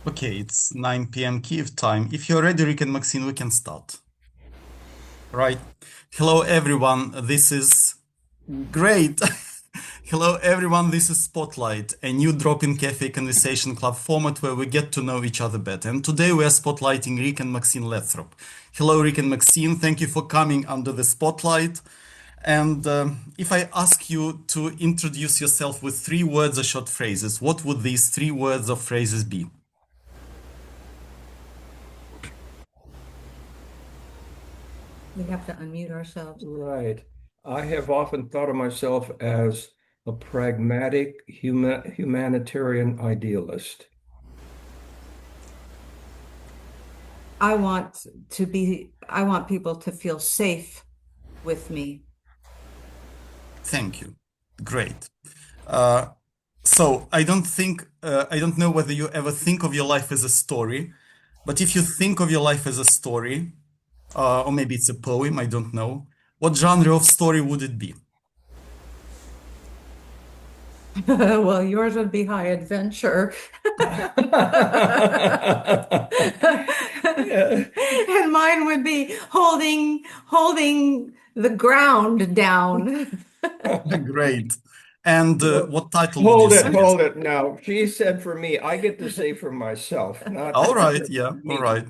Okay, it's 9 p.m. Kiev time. If you're ready, Rick and Maxine, we can start. Right. Hello, everyone. This is great. Hello, everyone. This is Spotlight, a new drop-in cafe conversation club format where we get to know each other better. And today we are spotlighting Rick and Maxine Lathrop. Hello, Rick and Maxine. Thank you for coming under the spotlight. And if I ask you to introduce yourself with 3 words or short phrases, what would these 3 words or phrases be? We have to unmute ourselves. Right. I have often thought of myself as a pragmatic humanitarian idealist. I want people to feel safe with me. Thank you. Great. So I don't know whether you ever think of your life as a story, but if you think of your life as a story, or maybe it's a poem, I don't know, what genre of story would it be? Well, yours would be high adventure. Yeah. And mine would be holding the ground down. Great. And Well, what title would you hold it, suggest? hold it. Now, she said for me, I get to say for myself, not All right, for yeah, all me. right.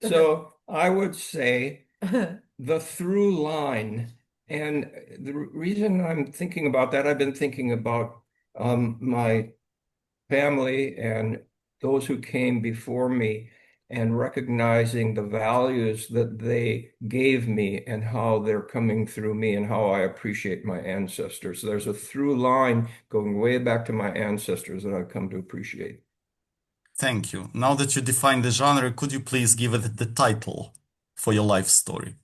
So I would say the through line. And the reason I'm thinking about that, I've been thinking about my family and those who came before me and recognizing the values that they gave me and how they're coming through me and how I appreciate my ancestors. There's a through line going way back to my ancestors that I've come to appreciate. Thank you. Now that you define the genre, could you please give it the title for your life story?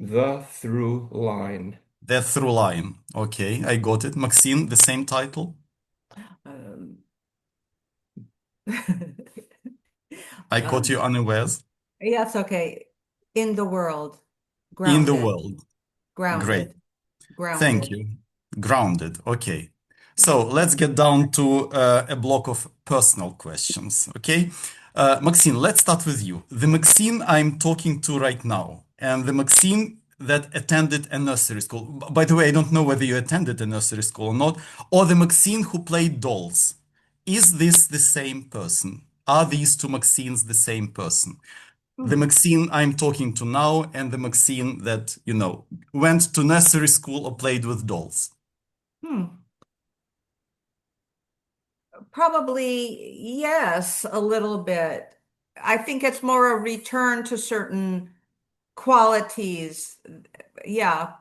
The through line. The Through Line. Okay, I got it. Maxine, the same title? Um, I caught you unawares. yes, okay. In the world, In the grounded, world. Great. grounded, Thank grounded. you. Grounded. Okay. So let's get down to a block of personal questions. Okay. Maxine, let's start with you. The Maxine I'm talking to right now, and the Maxine that attended a nursery school. By the way, I don't know whether you attended a nursery school or not, or the Maxine who played dolls. Is this the same person? Are these two Maxines the same person? The Hmm. Maxine I'm talking to now and the Maxine that, went to nursery school or played with dolls. Hmm. Probably, yes, a little bit. I think it's more a return to certain qualities. Yeah.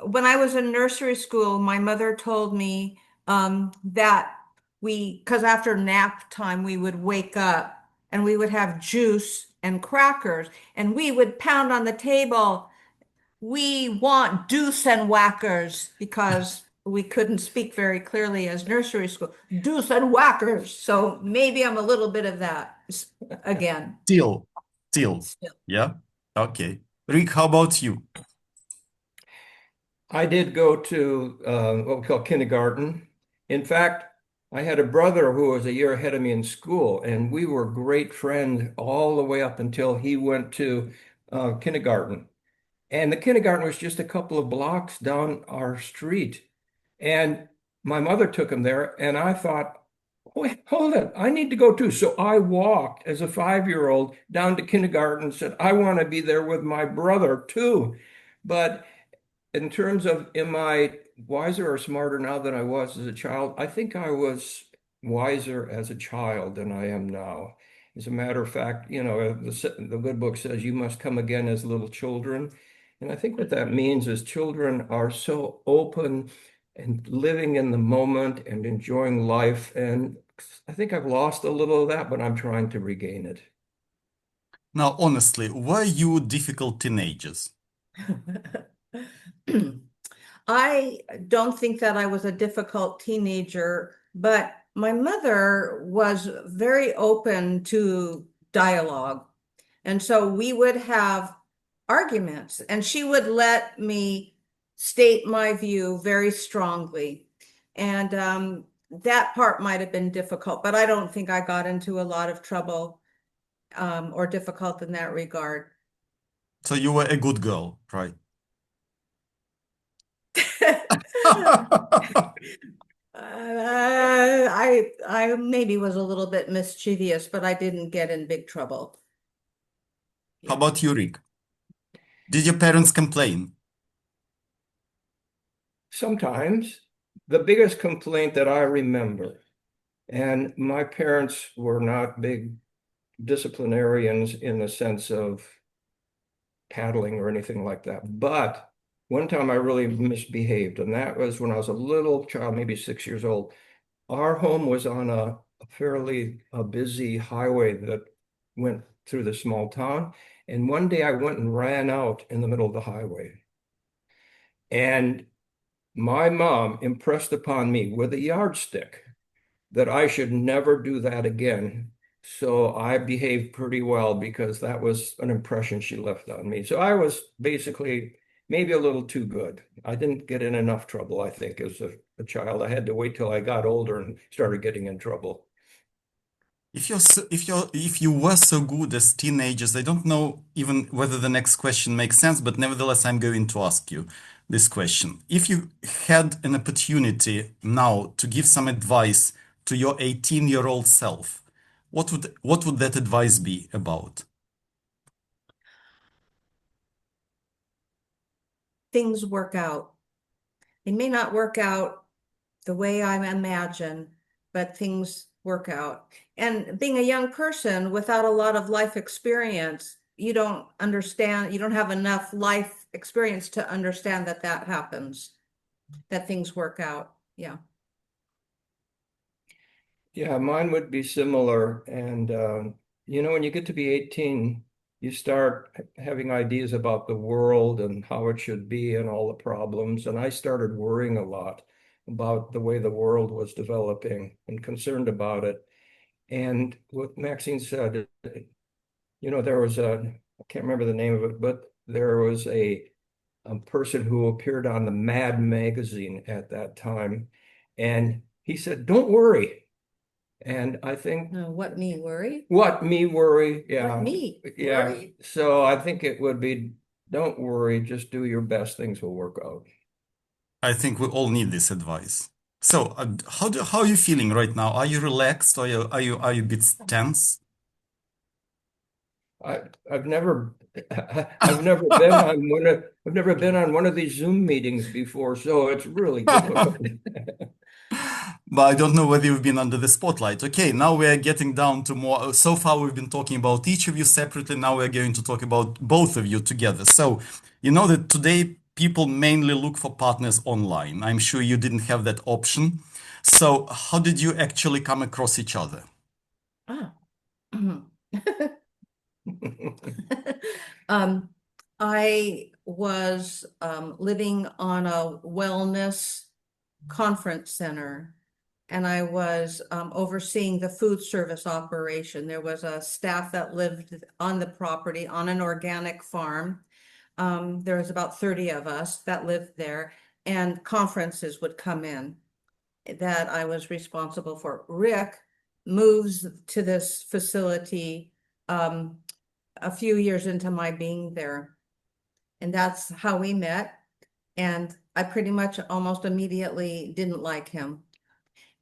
When I was in nursery school, my mother told me that because after nap time, we would wake up and we would have juice and crackers, and we would pound on the table, "We want deuce and whackers," because we couldn't speak very clearly as nursery school. Deuce and whackers. So maybe I'm a little bit of that again. Still, still. Still. Yeah. Okay. Rick, how about you? I did go to what we call kindergarten. In fact, I had a brother who was a year ahead of me in school, and we were great friends all the way up until he went to kindergarten. And the kindergarten was just a couple of blocks down our street. And my mother took him there, and I thought, wait, hold it, I need to go too. So I walked as a 5-year-old down to kindergarten and said, I want to be there with my brother too. But in terms of am I wiser or smarter now than I was as a child? I think I was wiser as a child than I am now. As a matter of fact, the good book says you must come again as little children. And I think what that means is children are so open and living in the moment and enjoying life. And I think I've lost a little of that, but I'm trying to regain it. Now, honestly, were you difficult teenagers? I don't think that I was a difficult teenager, but my mother was very open to dialogue. And so we would have arguments, and she would let me state my view very strongly. And that part might have been difficult, but I don't think I got into a lot of trouble or difficult in that regard. So you were a good girl, right? I maybe was a little bit mischievous, but I didn't get in big trouble. How Yeah. about you, Rick? Did your parents complain? Sometimes the biggest complaint that I remember, and my parents were not big disciplinarians in the sense of paddling or anything like that. But one time I really misbehaved, and that was when I was a little child, maybe 6 years old. Our home was on a fairly busy highway that went through the small town. And one day I went and ran out in the middle of the highway. And my mom impressed upon me with a yardstick that I should never do that again. So I behaved pretty well because that was an impression she left on me. So I was basically maybe a little too good. I didn't get in enough trouble, I think, as a child. I had to wait till I got older and started getting in trouble. If you were so good as teenagers, I don't know even whether the next question makes sense, but nevertheless, I'm going to ask you this question. If you had an opportunity now to give some advice to your 18-year-old self, what would that advice be about? Things work out. They may not work out the way I imagine, but things work out. And being a young person without a lot of life experience, you don't understand, you don't have enough life experience to understand that that happens, that things work out. Yeah. Yeah, mine would be similar. And, when you get to be 18, you start having ideas about the world and how it should be and all the problems. And I started worrying a lot about the way the world was developing and concerned about it. And what Maxine said, there was I can't remember the name of it, but there was a person who appeared on the Mad magazine at that time. And he said, "Don't worry." And I think What me worry? what me worry, What yeah, me yeah. worry? So I think it would be, don't worry, just do your best, things will work out. I think we all need this advice. So, how are you feeling right now? Are you relaxed? Are you a bit tense? I I've never I've never been on one of these Zoom meetings before, so it's really difficult. But I don't know whether you've been under the spotlight. Okay, now we are getting down to more. So far, we've been talking about each of you separately. Now we're going to talk about both of you together. So, you know that today people mainly look for partners online. I'm sure you didn't have that option. So, how did you actually come across each other? Ah. Um, I was living on a wellness conference center, and I was overseeing the food service operation. There was a staff that lived on the property on an organic farm. There was about 30 of us that lived there, and conferences would come in that I was responsible for. Rick moves to this facility a few years into my being there. And that's how we met. And I pretty much almost immediately didn't like him.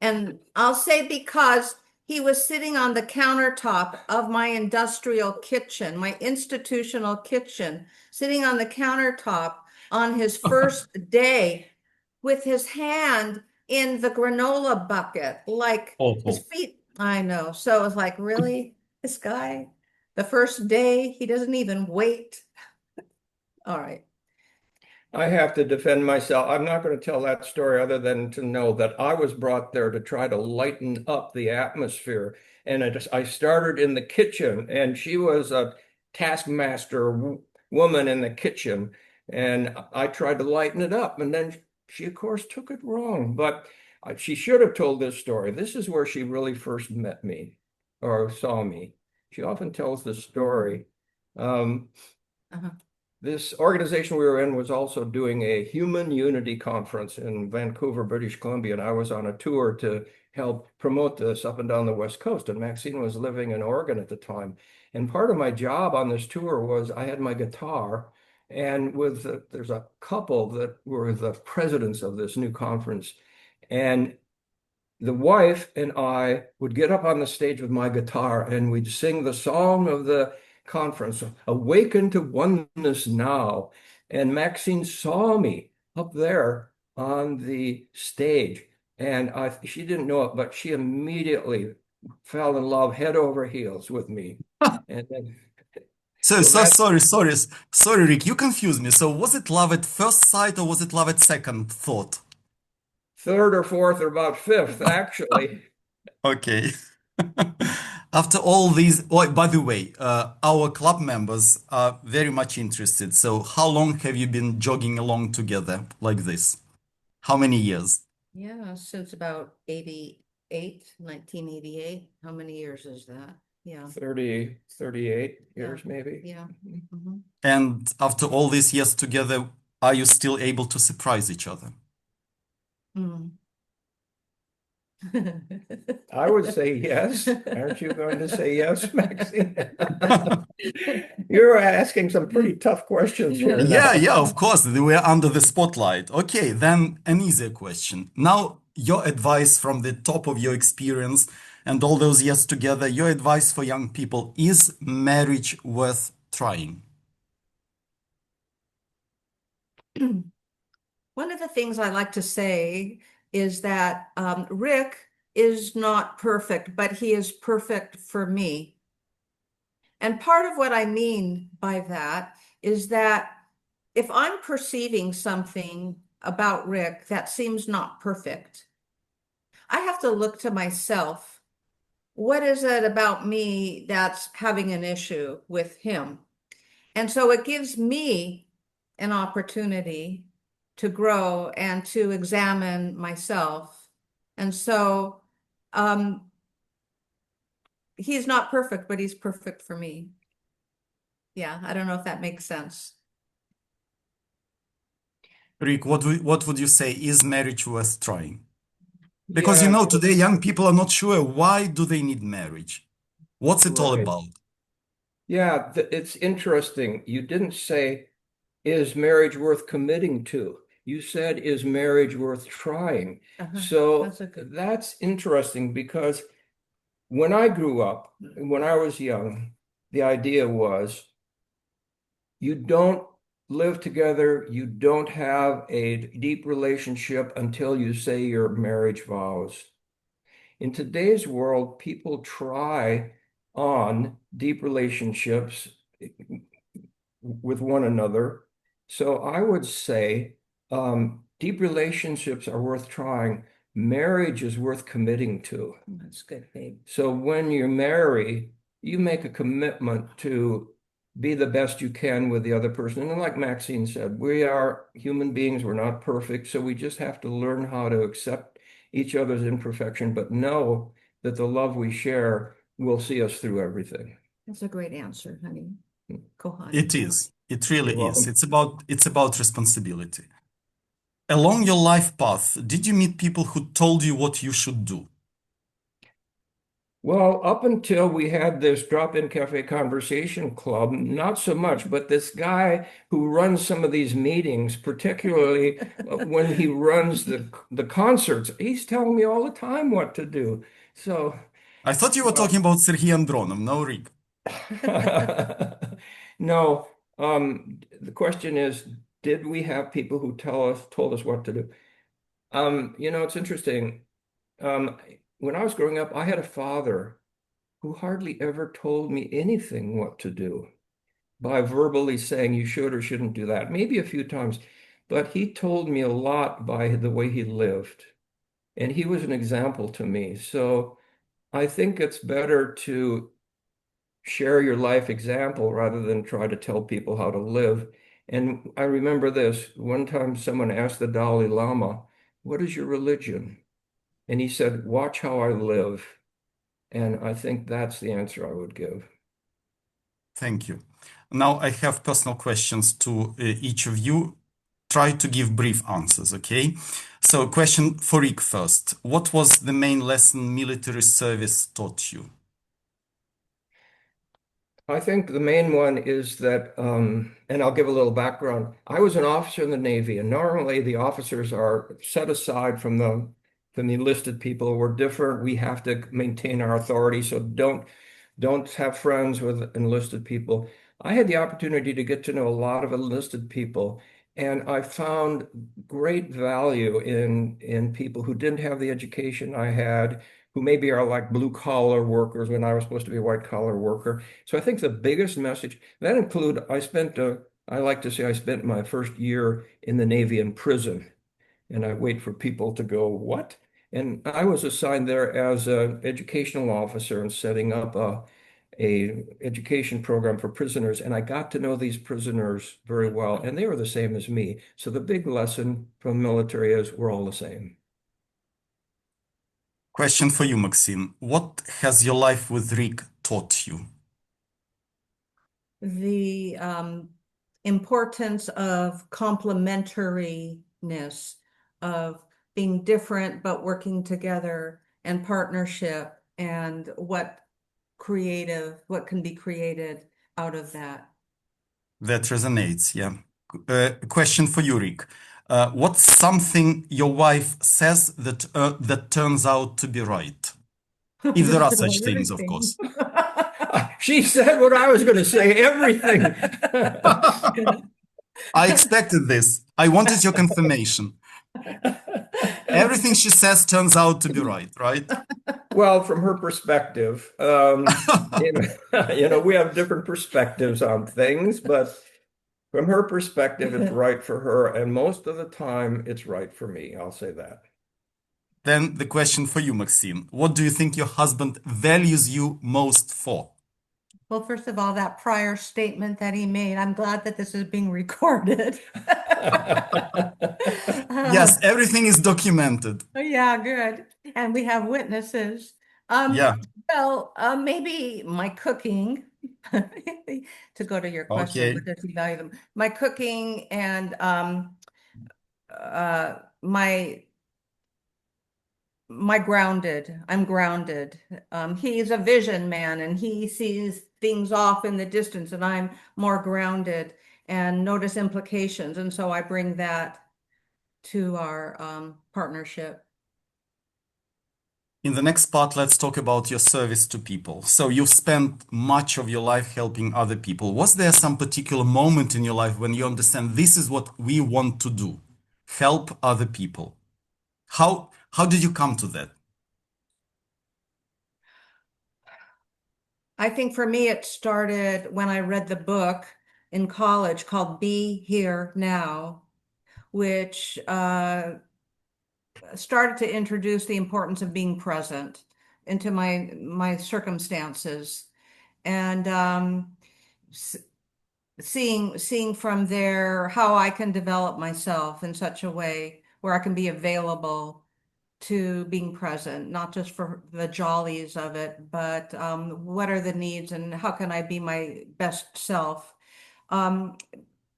And I'll say because he was sitting on the countertop of my industrial kitchen, my institutional kitchen, sitting on the countertop on his first day with his hand in the granola bucket, like his Awful. feet. I know. So it was like, really? This guy, the first day, he doesn't even wait. All right. I have to defend myself. I'm not going to tell that story other than to know that I was brought there to try to lighten up the atmosphere. And I started in the kitchen, and she was a taskmaster woman in the kitchen. And I tried to lighten it up. And then she, of course, took it wrong. But she should have told this story. This is where she really first met me or saw me. She often tells the story. Um, Uh-huh. this organization we were in was also doing a Human Unity Conference in Vancouver, British Columbia, and I was on a tour to help promote this up and down the West Coast. And Maxine was living in Oregon at the time. And part of my job on this tour was I had my guitar, and there's a couple that were the presidents of this new conference. And the wife and I would get up on the stage with my guitar and we'd sing the song of the conference, Awaken to Oneness Now. And Maxine saw me up there on the stage. And she didn't know it, but she immediately fell in love head over heels with me. And then, So, so so that sorry, Rick, you confused me. So, was it love at first sight or was it love at second thought? third or fourth or about fifth, actually. Okay. After all these, oh, by the way, our club members are very much interested. So, how long have you been jogging along together like this? How many years? Yeah, since about 88, 1988. How many years is that? Yeah, 38 yeah, years, maybe. yeah. Mhm. And after all these years together, are you still able to surprise each other? Mm. I would say yes. Aren't you going to say yes, Maxine? You're asking some pretty tough questions here Yeah, now. yeah, of course. We're under the spotlight. Okay, then an easier question. Now, your advice from the top of your experience and all those years together, your advice for young people, is marriage worth trying? One of the things I like to say is that Rick is not perfect, but he is perfect for me. And part of what I mean by that is that if I'm perceiving something about Rick that seems not perfect, I have to look to myself. What is it about me that's having an issue with him? And so it gives me an opportunity to grow and to examine myself. And so he's not perfect, but he's perfect for me. Yeah, I don't know if that makes sense. Rick, what would you say? Is marriage worth trying? Because Yeah, today young people are not sure why do they need marriage? What's it all right. about? Yeah, it's interesting. You didn't say, is marriage worth committing to? You said, is marriage worth trying? Uh-huh. So That's a good. that's interesting because when I grew up, when I was young, the idea was you don't live together, you don't have a deep relationship until you say your marriage vows. In today's world, people try on deep relationships with one another. So I would say deep relationships are worth trying. Marriage is worth committing to. That's good, babe. So when you marry, you make a commitment to be the best you can with the other person. And like Maxine said, we are human beings. We're not perfect. So we just have to learn how to accept each other's imperfection, but know that the love we share will see us through everything. That's a great answer, honey. Kohan. It is. It really You're is. welcome. It's about responsibility. Along your life path, did you meet people who told you what you should do? Well, up until we had this Drop-in Café Conversation Club, not so much, but this guy who runs some of these meetings, particularly when he runs the concerts, he's telling me all the time what to do. So, I thought you were well, talking about Sergei Andronov, no, Rick. no, the question is, did we have people who told us what to do? It's interesting. Um, when I was growing up, I had a father who hardly ever told me anything what to do by verbally saying you should or shouldn't do that. Maybe a few times, but he told me a lot by the way he lived. And he was an example to me. So I think it's better to share your life example rather than try to tell people how to live. And I remember this one time someone asked the Dalai Lama, "What is your religion?" And he said, "Watch how I live." And I think that's the answer I would give. Thank you. Now I have personal questions to each of you. Try to give brief answers, okay? So, question for Rick first. What was the main lesson military service taught you? I think the main one is that, and I'll give a little background. I was an officer in the Navy, and normally the officers are set aside from the enlisted people. We're different. We have to maintain our authority, so don't have friends with enlisted people. I had the opportunity to get to know a lot of enlisted people, and I found great value in people who didn't have the education I had, who maybe are like blue collar workers when I was supposed to be a white collar worker. So I think the biggest message that include I like to say I spent my first year in the Navy in prison, and I wait for people to go, what? And I was assigned there as an educational officer and setting up a education program for prisoners. And I got to know these prisoners very well, and they were the same as me. So the big lesson from military is we're all the same. Question for you, Maxine. What has your life with Rick taught you? The importance of complementariness, of being different but working together, and partnership, and what can be created out of that. That resonates, yeah. Question for you, Rick. What's something your wife says that turns out to be right? If there are such things, of Everything. course. She said what I was going to say, everything. I expected this. I wanted your confirmation. Everything she says turns out to be right, right? Well, from her perspective, we have different perspectives on things, but from her perspective, it's right for her, and most of the time, it's right for me. I'll say that. Then the question for you, Maxine. What do you think your husband values you most for? Well, first of all, that prior statement that he made, I'm glad that this is being recorded. Yes, everything is documented. Yeah, good. And we have witnesses. Um, Yeah, maybe my cooking, to go to your question, okay. what does he value them? My cooking and I'm grounded. He's a vision man and he sees things off in the distance, and I'm more grounded and notice implications. And so I bring that to our partnership. In the next part, let's talk about your service to people. So you've spent much of your life helping other people. Was there some particular moment in your life when you understand this is what we want to do? Help other people. How did you come to that? I think for me, it started when I read the book in college called Be Here Now, which started to introduce the importance of being present into my circumstances, and seeing from there how I can develop myself in such a way where I can be available to being present, not just for the jollies of it, but what are the needs and how can I be my best self? Um,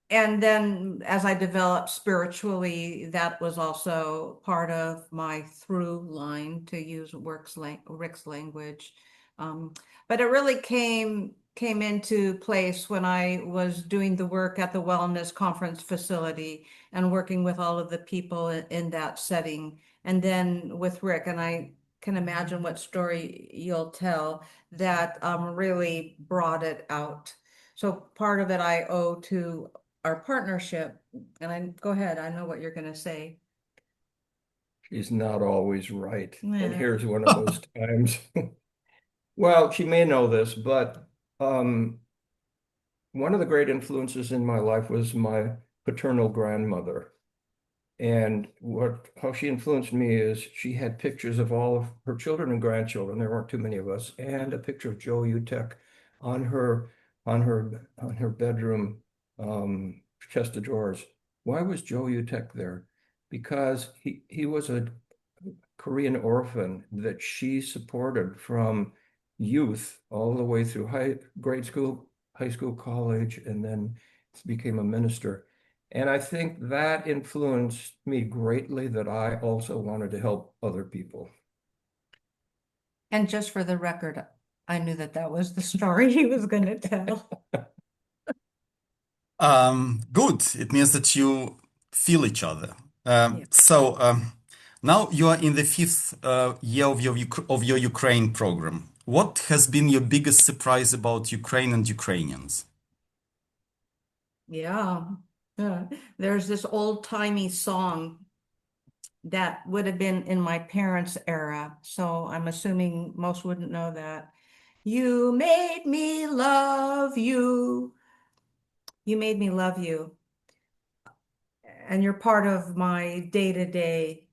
and then as I developed spiritually, that was also part of my through line, to use Rick's language. Um, but it really came into place when I was doing the work at the wellness conference facility and working with all of the people in that setting. And then with Rick, and I can imagine what story you'll tell that really brought it out. So part of it I owe to our partnership. And go ahead, I know what you're going to say. She's not always right. And Yeah. here's one of those times. Well, she may know this, but um, one of the great influences in my life was my paternal grandmother. And how she influenced me is she had pictures of all of her children and grandchildren. There weren't too many of us, and a picture of Joe Utek on her bedroom chest of drawers. Why was Joe Utek there? Because he was a Korean orphan that she supported from youth all the way through grade school, high school, college, and then became a minister. And I think that influenced me greatly that I also wanted to help other people. And just for the record, I knew that that was the story he was going to tell. Good. It means that you feel each other. Yeah. Now you are in the fifth year of your Ukraine program. What has been your biggest surprise about Ukraine and Ukrainians? Yeah. There's this old-timey song that would have been in my parents' era. So I'm assuming most wouldn't know that. You made me love you. You made me love you. And you're part of my day-to-day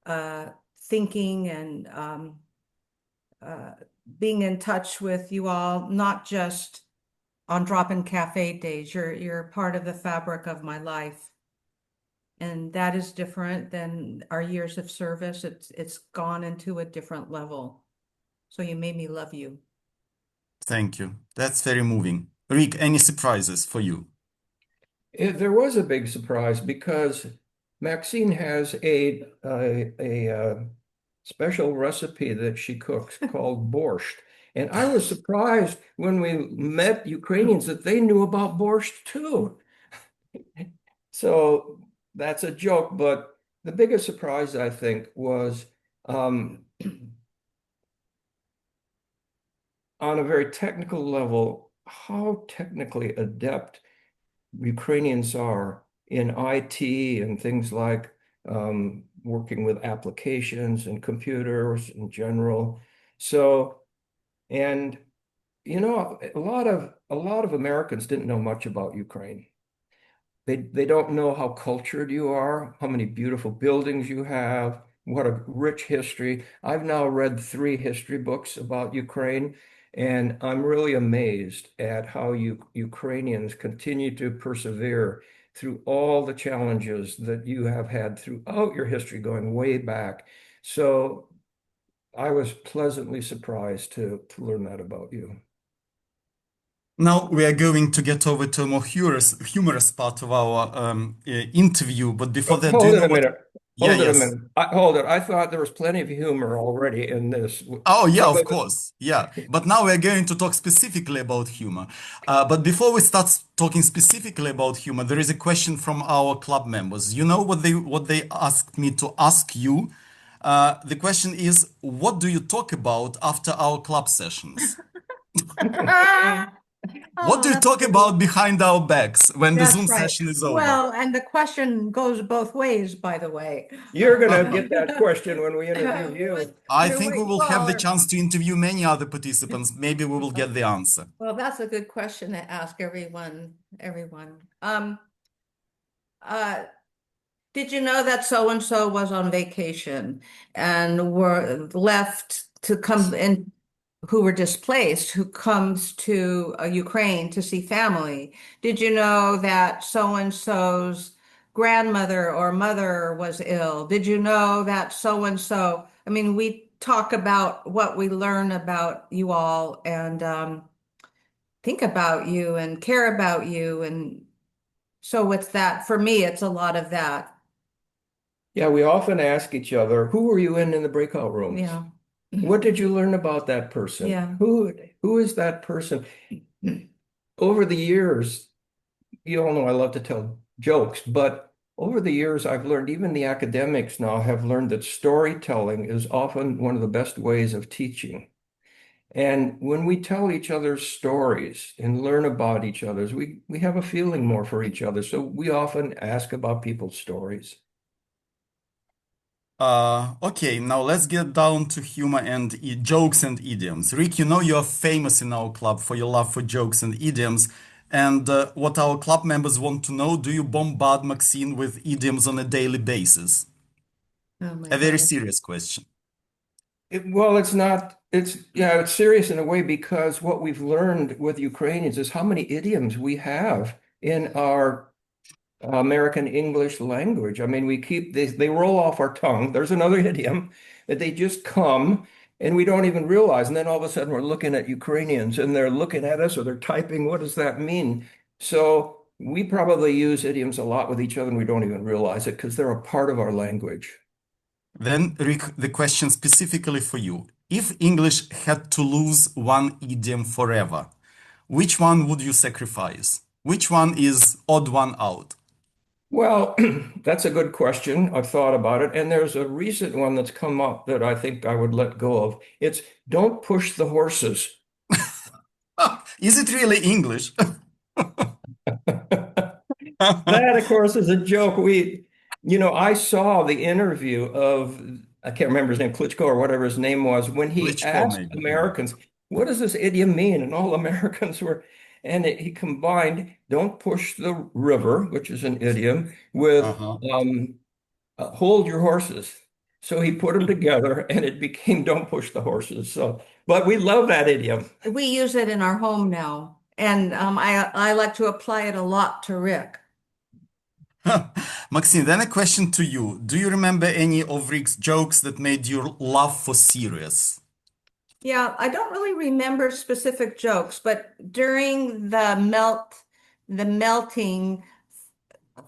uh, thinking and uh, being in touch with you all, not just on Drop-in Cafe days. You're part of the fabric of my life. And that is different than our years of service. It's gone into a different level. So you made me love you. Thank you. That's very moving. Rick, any surprises for you? There was a big surprise because Maxine has a special recipe that she cooks called borscht. And I was surprised when we met Ukrainians that they knew about borscht too. So that's a joke, but the biggest surprise, I think, was um, on a very technical level, how technically adept Ukrainians are in IT and things like working with applications and computers in general. So, and a lot of Americans didn't know much about Ukraine. They don't know how cultured you are, how many beautiful buildings you have, what a rich history. I've now read 3 history books about Ukraine, and I'm really amazed at how Ukrainians continue to persevere through all the challenges that you have had throughout your history, going way back. So I was pleasantly surprised to learn that about you. Now we are going to get over to a more humorous part of our interview, but before that, do you Hold it know a what? minute. Yeah, Hold it a yes. minute. Hold it. I thought there was plenty of humor already in this. Oh, yeah, Some of of it. course. Yeah. But now we're going to talk specifically about humor. But before we start talking specifically about humor, there is a question from our club members. You know what they asked me to ask you? The question is, what do you talk about after our club sessions? What Oh, do you that's talk about behind our backs when the that's Zoom right. session is over? Well, and the question goes both ways, by the way. You're going to get that question when we interview you. I think we will have the Well, chance to interview many other participants. Maybe we will get the answer. well, that's a good question to ask everyone, everyone. Uh, did you know that so and so was on vacation and were left to come in, who were displaced, who comes to Ukraine to see family? Did you know that so and so's grandmother or mother was ill? Did you know that so and so? I mean, we talk about what we learn about you all and think about you and care about you. And so it's that, for me, it's a lot of that. Yeah, we often ask each other, who were you in the breakout rooms? Yeah. What did you learn about that person? Yeah. Who is that person? Over the years, you all know I love to tell jokes, but over the years, I've learned, even the academics now have learned that storytelling is often one of the best ways of teaching. And when we tell each other's stories and learn about each other's, we have a feeling more for each other. So we often ask about people's stories. Okay, now let's get down to humor and jokes and idioms. Rick, you know you're famous in our club for your love for jokes and idioms. And what our club members want to know, do you bombard Maxine with idioms on a daily basis? Oh my A very God. serious question. Well, it's not, yeah, it's serious in a way because what we've learned with Ukrainians is how many idioms we have in our American English language. I mean, we keep they roll off our tongue. There's another idiom that they just come and we don't even realize. And then all of a sudden we're looking at Ukrainians and they're looking at us or they're typing. What does that mean? So we probably use idioms a lot with each other and we don't even realize it because they're a part of our language. Then, Rick, the question specifically for you. If English had to lose one idiom forever, which one would you sacrifice? Which one is odd one out? Well, that's a good question. I've thought about it. And there's a recent one that's come up that I think I would let go of. It's don't push the horses. Is it really English? That, of course, is a joke. I saw the interview of, I can't remember his name, Klitschko or whatever his name was, when he Klitschko, asked maybe. Yeah. Americans, what does this idiom mean? And all Americans were, he combined, don't push the river, which is an idiom, with Uh-huh. hold your horses. So he put them together and it became don't push the horses. So, but we love that idiom. We use it in our home now, and I like to apply it a lot to Rick. Maxine, then a question to you. Do you remember any of Rick's jokes that made you laugh for serious? Yeah, I don't really remember specific jokes, but during the melting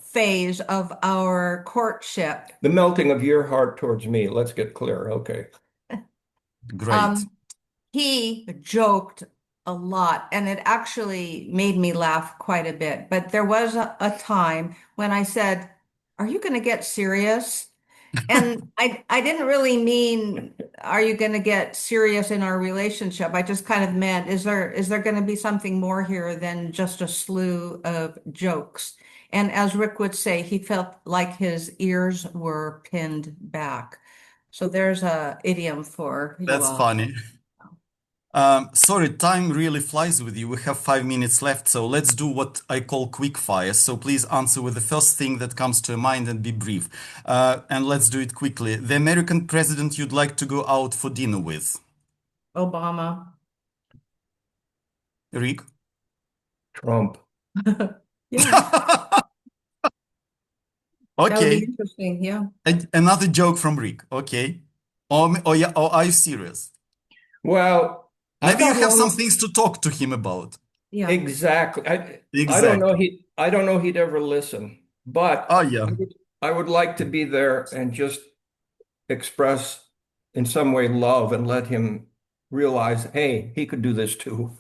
phase of our courtship, The melting of your heart towards me. Let's get clear. Okay. Great. um, he joked a lot, and it actually made me laugh quite a bit. But there was a time when I said, "Are you going to get serious?" And I didn't really mean, are you going to get serious in our relationship? I just kind of meant, is there going to be something more here than just a slew of jokes? And as Rick would say, he felt like his ears were pinned back. So there's a idiom for you That's all. funny. Sorry, time really flies with you. We have 5 minutes left, so let's do what I call quickfire. So please answer with the first thing that comes to your mind and be brief. And let's do it quickly. The American president you'd like to go out for dinner with? Obama. Rick? Trump. Yeah, that would be Okay. interesting. Yeah. Another joke from Rick. Okay. Yeah, or are you serious? Well, I Maybe you got have some one things to talk to him about. Yeah. exactly. I don't know Exactly. I don't know he'd ever listen, Oh, but yeah. I would like to be there and just express in some way love and let him realize, hey, he could do this too.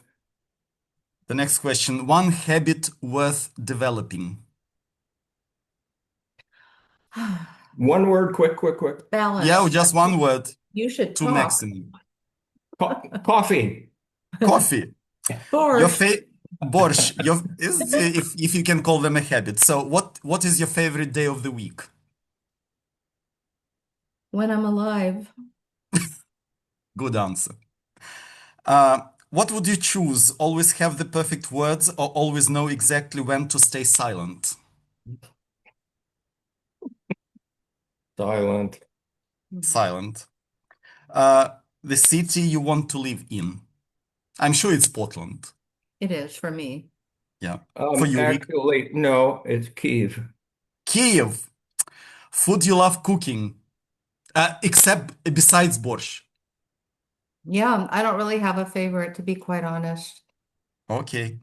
The next question. One habit worth developing. One word, quick, quick, quick. Yeah, Balance. just one word, You should two talk. maximum. Coffee. Coffee. Your Borscht. fa Borscht. Your is if you can call them a habit. So what is your favorite day of the week? When I'm alive. Good answer. What would you choose? Always have the perfect words or always know exactly when to stay silent? Silent. Silent. Uh, the city you want to live in. I'm sure it's Portland. It is for me. Yeah. For you, Rick. Actually, no, it's Kiev. Kiev. Food you love cooking, except besides borscht. Yeah, I don't really have a favorite, to be quite honest. Okay.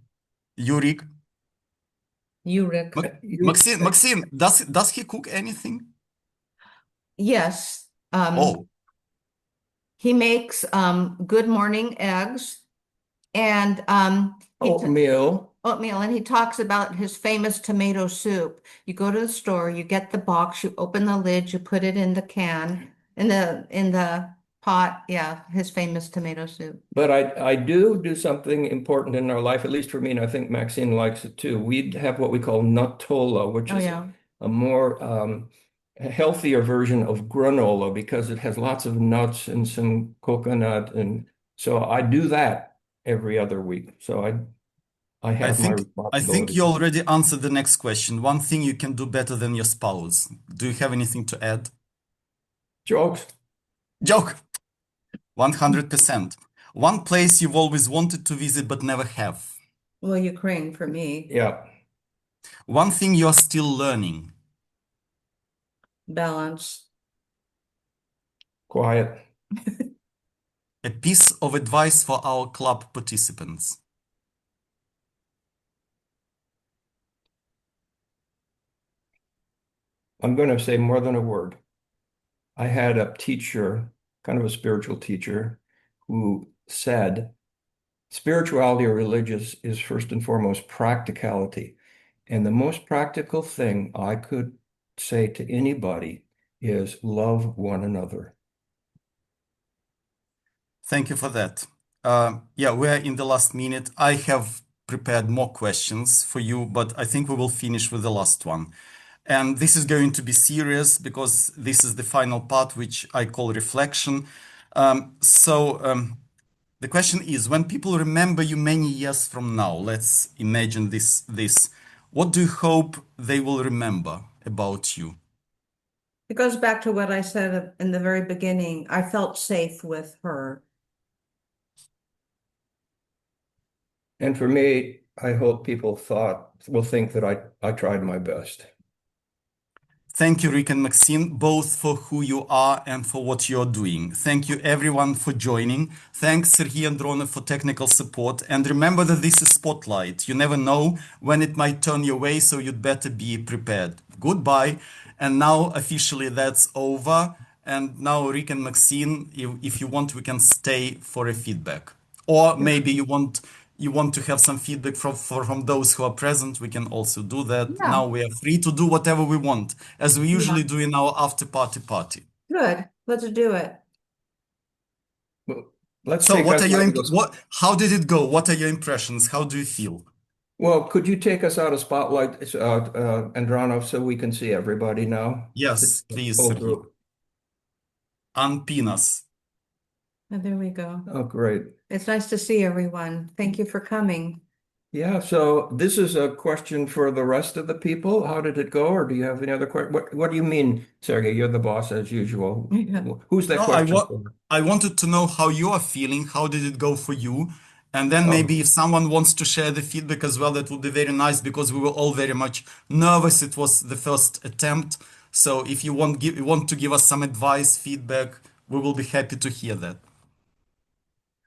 You, Rick. You, Rick. You, Maxine, does he cook anything? Yes. Oh, He makes good morning eggs and oatmeal. oatmeal, and he talks about his famous tomato soup. You go to the store, you get the box, you open the lid, you put it in the can, in the pot. Yeah, his famous tomato soup. But I do something important in our life, at least for me, and I think Maxine likes it too. We have what we call nuttola, which Oh is yeah. a more a healthier version of granola because it has lots of nuts and some coconut, and so I do that every other week. So I I have my think responsibilities. you already answered the next question. One thing you can do better than your spouse. Do you have anything to add? Jokes. Joke. 100%. One place you've always wanted to visit but never have. Well, Ukraine for me. Yeah. One thing you're still learning. Balance. Quiet. A piece of advice for our club participants. I'm going to say more than a word. I had a teacher, kind of a spiritual teacher, who said spirituality or religious is first and foremost practicality. And the most practical thing I could say to anybody is love one another. Thank you for that. Yeah, we're in the last minute. I have prepared more questions for you, but I think we will finish with the last one. And this is going to be serious because this is the final part, which I call reflection. The question is, when people remember you many years from now, let's imagine this, what do you hope they will remember about you? It goes back to what I said in the very beginning. I felt safe with her. And for me, I hope people will think that I tried my best. Thank you, Rick and Maxine, both for who you are and for what you're doing. Thank you, everyone, for joining. Thanks, Sergey and Drona, for technical support. And remember that this is Spotlight. You never know when it might turn your way, so you'd better be prepared. Goodbye. And now, officially, that's over. And now, Rick and Maxine, if you want, we can stay for a feedback. Or maybe you want to have some feedback from those who are present, we can also do that. Yeah, Now we are free to do whatever we want, as we yeah, usually do in our after party. good. Let's do it. Well, let's So, take what us are your out of this. how did it go? What are your impressions? How do you feel? Well, could you take us out of spotlight, Andronov, so we can see everybody now? Yes, The please, whole Sergey. group. Unpin us. And there we go. Oh, great. It's nice to see everyone. Thank you for coming. Yeah, so this is a question for the rest of the people. How did it go? Or do you have any other question? What do you mean, Sergey? You're the boss as usual. Yeah. Who's that No, question for? I wanted to know how you are feeling. How did it go for you? And then maybe Oh, if someone wants to share the feedback as well, that would be very nice because we were all very much nervous. It was the first attempt. So if you want to give us some advice, feedback, we will be happy to hear that.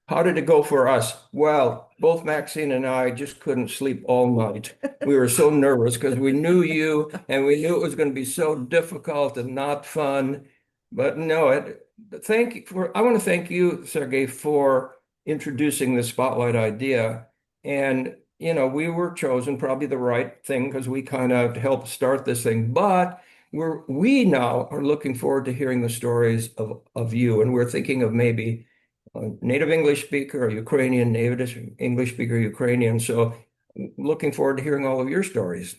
how did it go for us? Well, both Maxine and I just couldn't sleep all night. We were so nervous because we knew you and we knew it was going to be so difficult and not fun. But no, I want to thank you, Sergey, for introducing the spotlight idea. And, we were chosen probably the right thing because we kind of helped start this thing. But we now are looking forward to hearing the stories of you. And we're thinking of maybe a native English speaker or Ukrainian, native English speaker, Ukrainian. So looking forward to hearing all of your stories.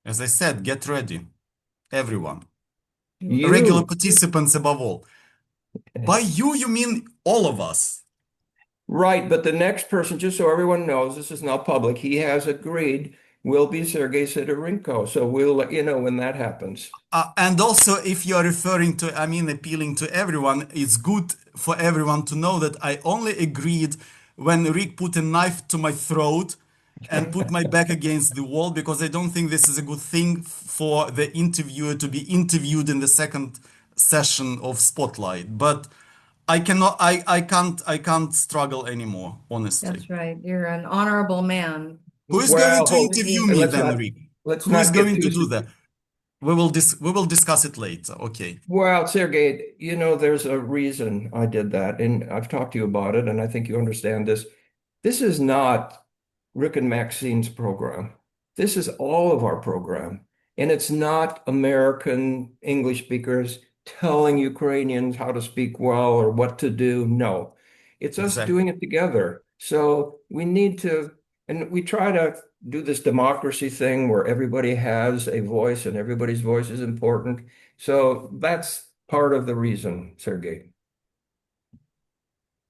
As I said, get ready, everyone. Regular You, participants above all. By you mean all of us. right, but the next person, just so everyone knows, this is not public, he has agreed will be Sergei Sidorenko. So we'll let you know when that happens. And also, if you are referring to, I mean, appealing to everyone, it's good for everyone to know that I only agreed when Rick put a knife to my throat and put my back against the wall because I don't think this is a good thing for the interviewer to be interviewed in the second session of Spotlight. But I can't struggle anymore, honestly. That's right. You're an honorable man. Who is going Well, to hold, We interview need me let's then, not Rick? let's Who is not get going to too. do that? We will discuss it later. Okay. Well, Sergey, there's a reason I did that, and I've talked to you about it, and I think you understand this. This is not Rick and Maxine's program. This is all of our program. And it's not American English speakers telling Ukrainians how to speak well or what to do. No, it's us doing Exactly. it together. So we need to, and we try to do this democracy thing where everybody has a voice and everybody's voice is important. So that's part of the reason, Sergey.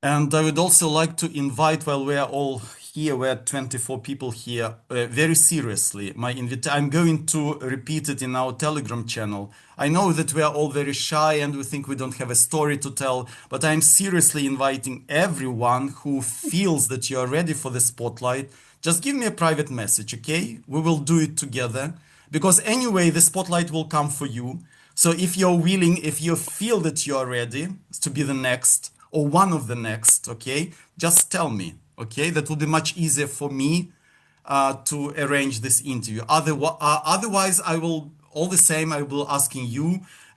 And I would also like to invite, while we are all here, we are 24 people here, very seriously, I'm going to repeat it in our Telegram channel. I know that we are all very shy and we think we don't have a story to tell, but I'm seriously inviting everyone who feels that you are ready for the spotlight. Just give me a private message, okay? We will do it together. Because anyway, the spotlight will come for you. So if you're willing, if you feel that you are ready to be the next, or one of the next, okay, just tell me, okay? That would be much easier for me to arrange this interview. Otherwise, I will all the same. I will asking you,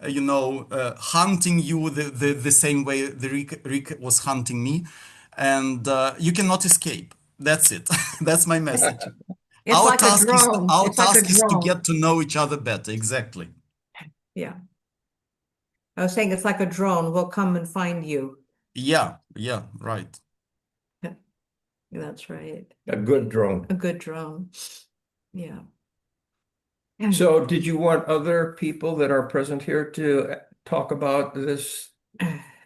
hunting you the same way the Rick was hunting me, and you cannot escape. That's it. That's my message. It's like a drone. Our It's like a task is to drone. get to know each other better. Exactly. Yeah. I was saying it's like a drone. We'll come and find you. Yeah. Yeah. Right. That's right. A good drone. A good drone. Yeah. So, did you want other people that are present here to talk about this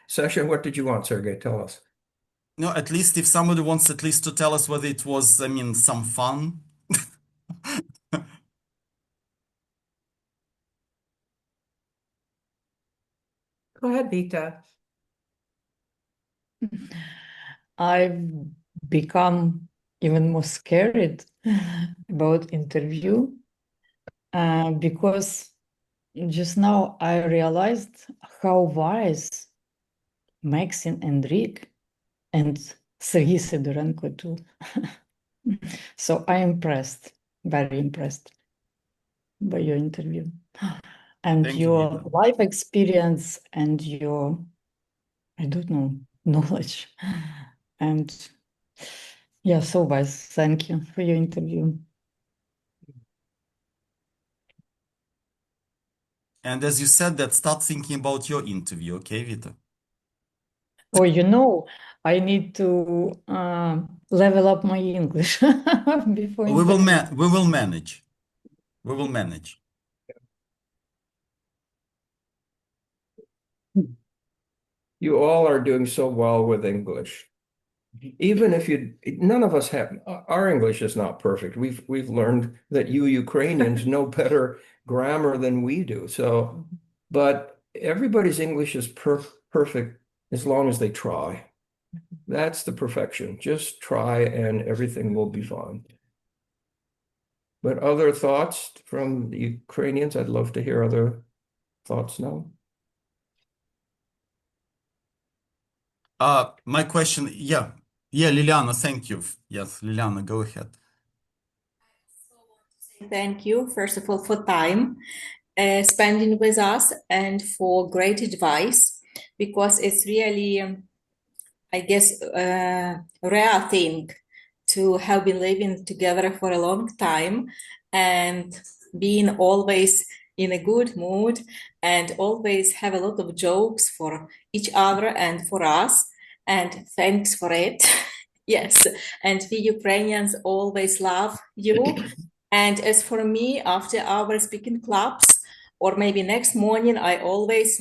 session? What did you want, Sergey? Tell us. No, at least if somebody wants at least to tell us whether it was, I mean, some fun. Go ahead, Vita. I've become even more scared about interview because just now I realized how wise Maxine and Rick and Sergei Sidorenko too. So I'm impressed, very impressed by your interview and Thank you, your Vita. life experience and your, I don't know, knowledge. And yeah, so wise. Thank you for your interview. And as you said that, start thinking about your interview, okay, Vita? Or I need to level up my English before We will interview. we will manage. We will manage. You all are doing so well with English. Even if none of us have, our English is not perfect. We've learned that you Ukrainians know better grammar than we do. So, but everybody's English is perfect as long as they try. That's the perfection. Just try and everything will be fine. But other thoughts from the Ukrainians? I'd love to hear other thoughts now. My question, yeah. Yeah, Liliana, thank you. Yes, Liliana, go ahead. Thank you, first of all, for time spending with us and for great advice, because it's really, I guess, a rare thing to have been living together for a long time and being always in a good mood and always have a lot of jokes for each other and for us. And thanks for it. Yes, and we Ukrainians always love you. And as for me, after our speaking clubs, or maybe next morning, I always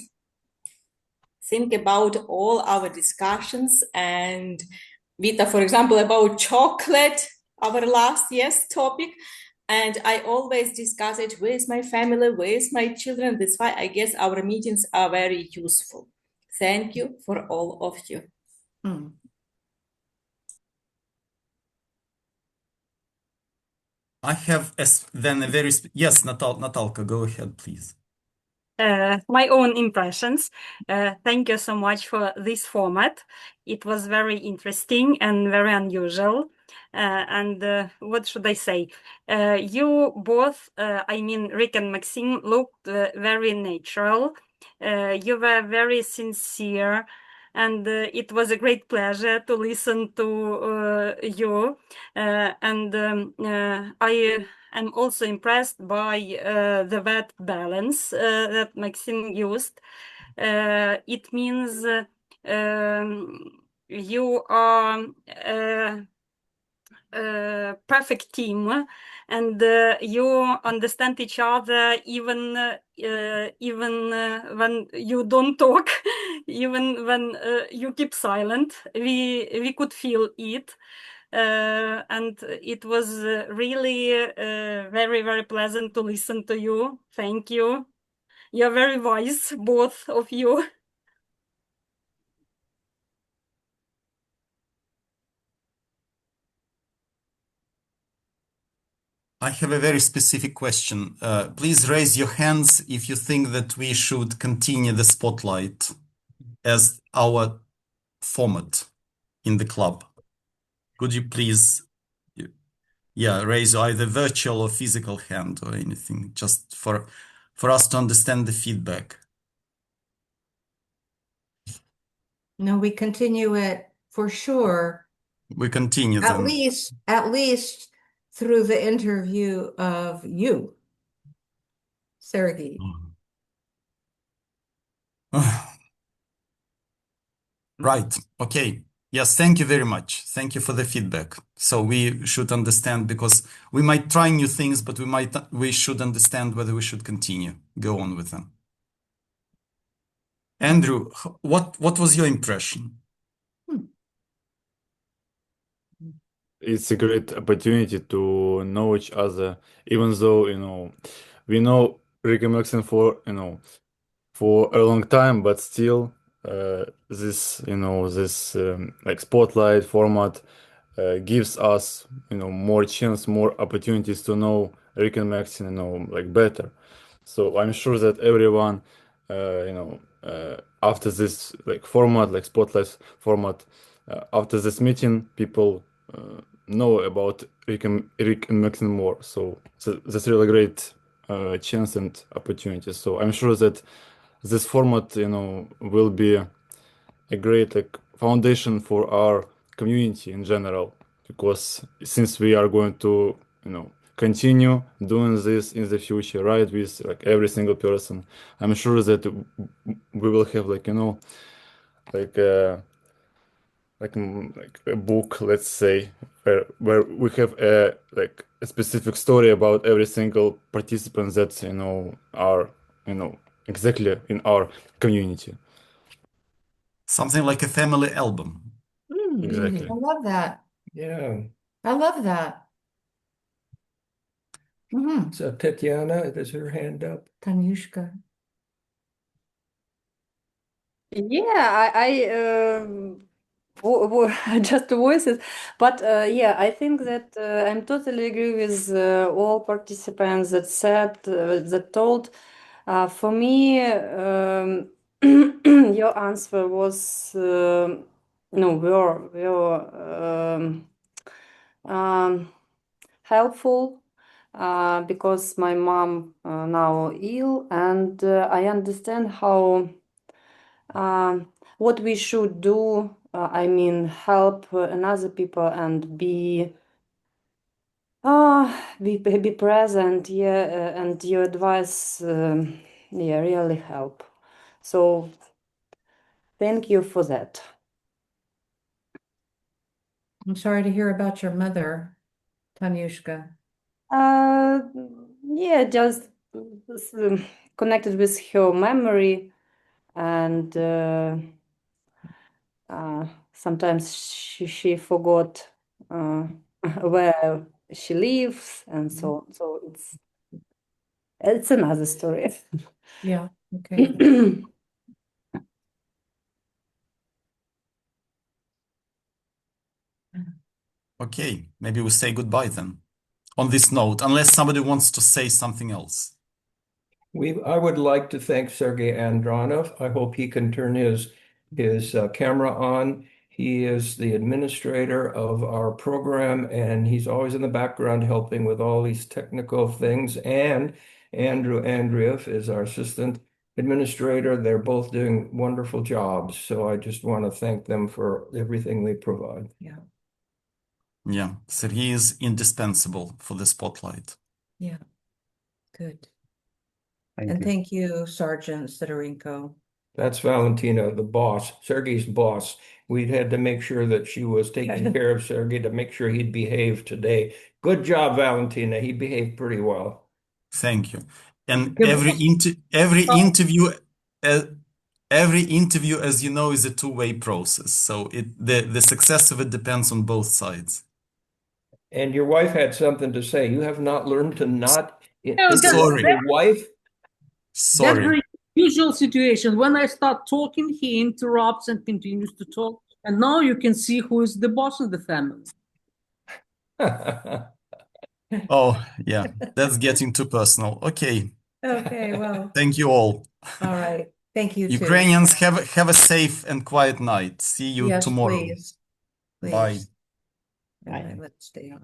think about all our discussions and Vita, for example, about chocolate, our last yes topic. And I always discuss it with my family, with my children. That's why I guess our meetings are very useful. Thank you for all of you. Mm. I have then a very yes, Natalka, go ahead, please. My own impressions. Thank you so much for this format. It was very interesting and very unusual. What should I say? You both, I mean, Rick and Maxine, looked very natural. You were very sincere, and it was a great pleasure to listen to you. I I'm also impressed by the word balance that Maxine used. It means you are a perfect team, and you understand each other even when you don't talk, even when you keep silent. We could feel it. And it was really very, very pleasant to listen to you. Thank you. You're very wise, both of you. I have a very specific question. Please raise your hands if you think that we should continue the spotlight as our format in the club. Could you please, yeah, raise either virtual or physical hand or anything, just for us to understand the feedback. No, we continue it for sure, We continue at then. least through the interview of you, Sergey. Right. Okay. Yes, thank you very much. Thank you for the feedback. So we should understand, because we might try new things, but we should understand whether we should continue, go on with them. Andrew, what was your impression? It's a great opportunity to know each other, even though, we know Rick and Maxine for a long time, but still, this like spotlight format gives us, more chance, more opportunities to know Rick and Maxine, like better. So I'm sure that everyone, after this like format, like spotlight format, after this meeting, people know about Rick and Maxine more. So that's really great chance and opportunity. So I'm sure that this format, will be a great like foundation for our community in general, because since we are going to, continue doing this in the future, right, with like every single person, I'm sure that we will have like, like like a book, let's say, where we have a like a specific story about every single participant that, are, exactly in our community. Something like a family album. Exactly. I love that. Yeah. I love that. So Tatiana, has her hand up? Tanyushka. Yeah, just to voice it, but yeah, I think that I'm totally agree with all participants that told. For me, your answer was no, were helpful because my mom now ill, and I understand how. What we should do, I mean, help another people and be present, yeah, and your advice, yeah, really help. So thank you for that. I'm sorry to hear about your mother, Tanyushka. Yeah, just connected with her memory, and sometimes she forgot where she lives, and so it's another story. Yeah, okay. Okay, maybe we say goodbye then. On this note, unless somebody wants to say something else. I would like to thank Sergey Andronov. I hope he can turn his camera on. He is the administrator of our program, and he's always in the background helping with all these technical things. And Andrew Andreev is our assistant administrator. They're both doing wonderful jobs. So I just want to thank them for everything they provide. Yeah, Yeah, Sergey is indispensable for the spotlight. yeah, good. Thank And you. thank you, Sergeant Sidorenko. That's Valentina, the boss, Sergey's boss. We had to make sure that she was taking care of Sergey to make sure he'd behave today. Good job, Valentina. He behaved pretty well. Thank you. And Good. uh, every interview, as you know, is a two-way process. So the success of it depends on both sides. And your wife had something to say. You have not learned to not No, interrupt Sorry. your wife. That's Sorry. the usual situation. When I start talking, he interrupts and continues to talk. And now you can see who is the boss of the family. Oh, yeah, that's getting too personal. Okay. Okay, well, Thank you all. all right. Thank you too. Ukrainians, have a safe and quiet night. See you Yes, tomorrow. please. Bye. Please. Bye. Let's stay on.